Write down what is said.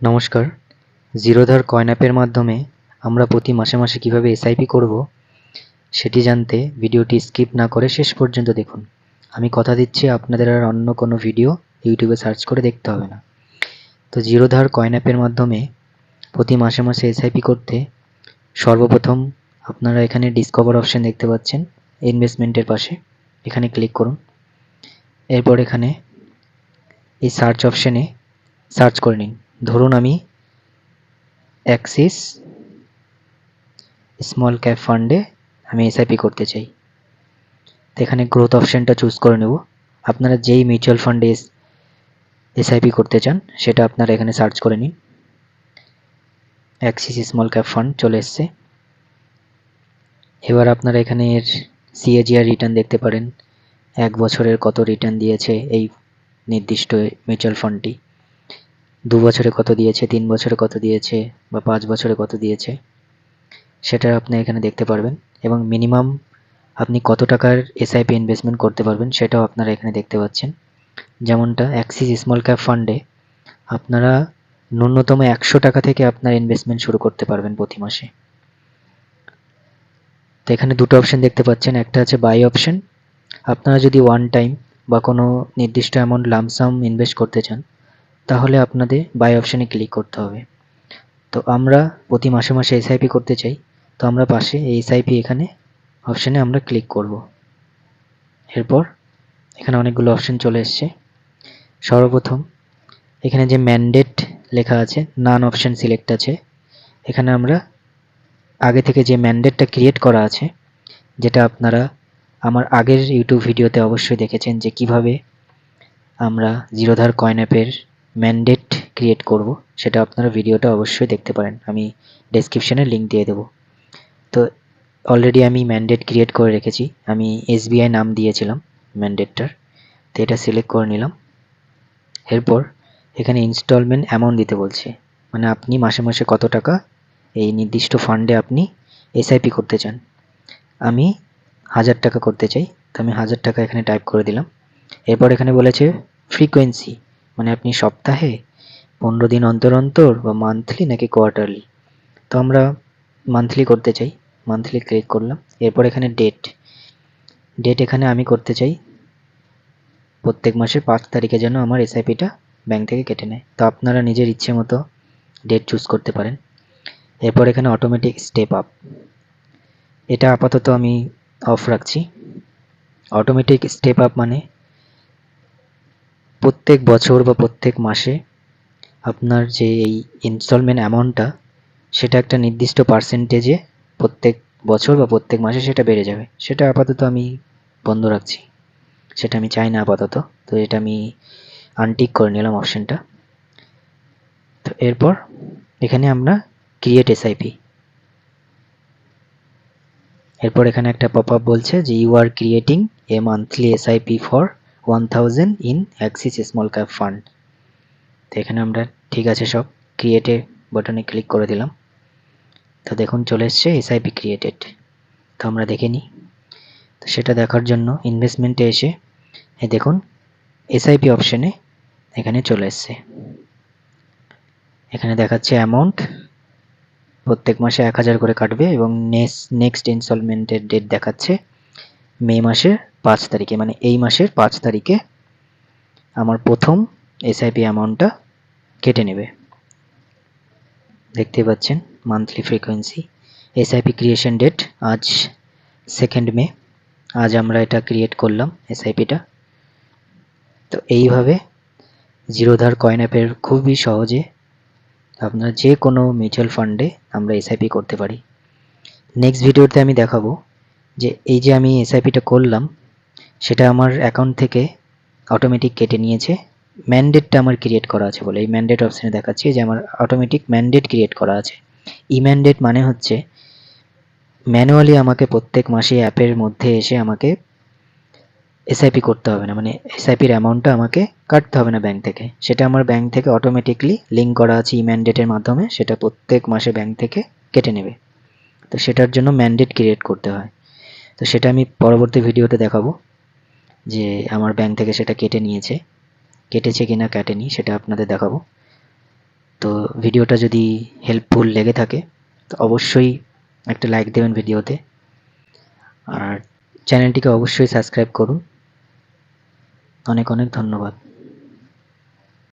নমস্কার। জিরোধার কয়েন অ্যাপের মাধ্যমে আমরা প্রতি মাসে মাসে কিভাবে এসআইপি করব সেটি জানতে ভিডিওটি স্কিপ না করে শেষ পর্যন্ত দেখুন। আমি কথা দিচ্ছি আপনাদের আর অন্য কোনো ভিডিও ইউটিউবে সার্চ করে দেখতে হবে না। তো জিরোধার কয়েন অ্যাপের মাধ্যমে প্রতি মাসে মাসে এসআইপি করতে সর্বপ্রথম আপনারা এখানে ডিসকভার অপশন দেখতে পাচ্ছেন ইনভেস্টমেন্টের পাশে, এখানে ক্লিক করুন। এরপর এখানে এই সার্চ অপশনে সার্চ করে নিন। ধরুন আমি অ্যাক্সিস স্মল ক্যাপ ফান্ডে আমি এসআইপি করতে চাই। তো এখানে গ্রোথ অপশনটা চুজ করে নেব। আপনারা যেই মিউচুয়াল ফান্ডে এসআইপি করতে চান সেটা আপনারা এখানে সার্চ করে নিন। অ্যাক্সিস স্মল ক্যাপ ফান্ড চলে এসছে। এবার আপনারা এখানে এর সিএজিআর রিটার্ন দেখতে পারেন, 1 বছরের কত রিটার্ন দিয়েছে এই নির্দিষ্ট মিউচুয়াল ফান্ডটি, 2 বছরে কত দিয়েছে, 3 বছরে কত দিয়েছে বা 5 বছরে কত দিয়েছে সেটা আপনি এখানে দেখতে পারবেন। এবং মিনিমাম আপনি কত টাকার এসআইপি ইনভেস্টমেন্ট করতে পারবেন সেটাও আপনারা এখানে দেখতে পাচ্ছেন। যেমনটা অ্যাক্সিস স্মল ক্যাপ ফান্ডে আপনারা ন্যূনতম 100 টাকা থেকে আপনার ইনভেস্টমেন্ট শুরু করতে পারবেন প্রতি মাসে। তো এখানে দুটো অপশন দেখতে পাচ্ছেন, একটা আছে বাই অপশন। আপনারা যদি ওয়ান টাইম বা কোনো নির্দিষ্ট অ্যামাউন্ট লামসাম ইনভেস্ট করতে চান তাহলে আপনাদের বাই অপশনে ক্লিক করতে হবে। তো আমরা প্রতি মাসে মাসে এসআইপি করতে চাই, তো আমরা পাশে এই এসআইপি এখানে অপশনে আমরা ক্লিক করব। এরপর এখানে অনেকগুলো অপশন চলে এসছে। সর্বপ্রথম এখানে যে ম্যান্ডেট লেখা আছে, নান অপশন সিলেক্ট আছে। এখানে আমরা আগে থেকে যে ম্যান্ডেটটা ক্রিয়েট করা আছে, যেটা আপনারা আমার আগের ইউটিউব ভিডিওতে অবশ্যই দেখেছেন যে কিভাবে আমরা জিরোধার কয়েন অ্যাপের ম্যান্ডেট ক্রিয়েট করব, সেটা আপনারা ভিডিওটা অবশ্যই দেখতে পারেন, আমি ডেসক্রিপশনে লিঙ্ক দিয়ে দেবো। তো অলরেডি আমি ম্যান্ডেট ক্রিয়েট করে রেখেছি, আমি এসবিআই নাম দিয়েছিলাম ম্যান্ডেটটার। তো এটা সিলেক্ট করে নিলাম। এরপর এখানে ইনস্টলমেন্ট অ্যামাউন্ট দিতে বলছে, মানে আপনি মাসে মাসে কত টাকা এই নির্দিষ্ট ফান্ডে আপনি এসআইপি করতে চান। আমি 1000 টাকা করতে চাই, তো আমি 1000 টাকা এখানে টাইপ করে দিলাম। এরপর এখানে বলেছে ফ্রিকোয়েন্সি, মানে আপনি সপ্তাহে, 15 দিন অন্তর অন্তর বা মান্থলি নাকি কোয়ার্টারলি। তো আমরা মান্থলি করতে চাই, মান্থলি ক্লিক করলাম। এরপর এখানে ডেট এখানে আমি করতে চাই প্রত্যেক মাসের 5 তারিখে যেন আমার এসআইপিটা ব্যাংক থেকে কেটে নেয়। তো আপনারা নিজের ইচ্ছে মতো ডেট চুজ করতে পারেন। এরপর এখানে অটোমেটিক স্টেপ আপ, এটা আপাতত আমি অফ রাখছি। অটোমেটিক স্টেপ আপ মানে প্রত্যেক বছর বা প্রত্যেক মাসে আপনার যে এই ইনস্টলমেন্ট অ্যামাউন্টটা সেটা একটা নির্দিষ্ট পার্সেন্টেজে প্রত্যেক বছর বা প্রত্যেক মাসে সেটা বেড়ে যাবে। সেটা আপাতত আমি বন্ধ রাখছি, সেটা আমি চাই না আপাতত। তো এটা আমি আনটিক করে নিলাম অপশনটা। তো এরপর এখানে আমরা ক্রিয়েট এসআইপি। এরপর এখানে একটা পপ আপ বলছে যে you are creating a monthly SIP for 1000 in Axis small cap fund. তো এখানে আমরা ঠিক আছে সব ক্রিয়েটে বাটনে ক্লিক করে দিলাম। তো দেখুন চলে এসছে এসআইপি ক্রিয়েটেড। তো আমরা দেখে নিই। তো সেটা দেখার জন্য ইনভেস্টমেন্টে এসে দেখুন এসআইপি অপশনে এখানে চলে এসছে। এখানে দেখাচ্ছে অ্যামাউন্ট প্রত্যেক মাসে 1000 করে কাটবে এবং নেক্সট ইনস্টলমেন্টের ডেট দেখাচ্ছে মে মাসের 5 তারিখে, মানে এই মাসের 5 তারিখে আমার প্রথম এসআইপি অ্যামাউন্টটা কেটে নেবে। দেখতে পাচ্ছেন monthly frequency. SIP creation date আজ 2 মে, আজ আমরা এটা ক্রিয়েট করলাম এসআইপিটা। তো এইভাবে জিরোধার কয়েন অ্যাপের খুবই সহজে আপনার যে কোনো মিউচুয়াল ফান্ডে আমরা এসআইপি করতে পারি। নেক্সট ভিডিওতে আমি দেখাবো যে এই যে আমি এসআইপিটা করলাম সেটা আমার অ্যাকাউন্ট থেকে অটোমেটিক কেটে নিয়েছে, ম্যান্ডেটটা আমার ক্রিয়েট করা আছে বলে। এই ম্যান্ডেট অপশানে দেখাচ্ছি যে আমার অটোমেটিক ম্যান্ডেট ক্রিয়েট করা আছে। ই ম্যান্ডেট মানে হচ্ছে ম্যানুয়ালি আমাকে প্রত্যেক মাসে অ্যাপের মধ্যে এসে আমাকে এসআইপি করতে হবে না, মানে এসআইপির অ্যামাউন্টটা আমাকে কাটতে হবে না ব্যাংক থেকে, সেটা আমার ব্যাংক থেকে অটোমেটিকলি লিঙ্ক করা আছে ই ম্যান্ডেটের মাধ্যমে, সেটা প্রত্যেক মাসে ব্যাংক থেকে কেটে নেবে। তো সেটার জন্য ম্যান্ডেট ক্রিয়েট করতে হয়। তো সেটা আমি পরবর্তী ভিডিওতে দেখাবো যে আমার ব্যাংক থেকে সেটা কেটেছে কিনা কাটেনি, সেটা আপনাদের দেখাবো। তো ভিডিওটা যদি হেল্পফুল লেগে থাকে তো অবশ্যই একটা লাইক দেবেন ভিডিওতে, আর চ্যানেলটিকে অবশ্যই সাবস্ক্রাইব করুন। অনেক অনেক ধন্যবাদ।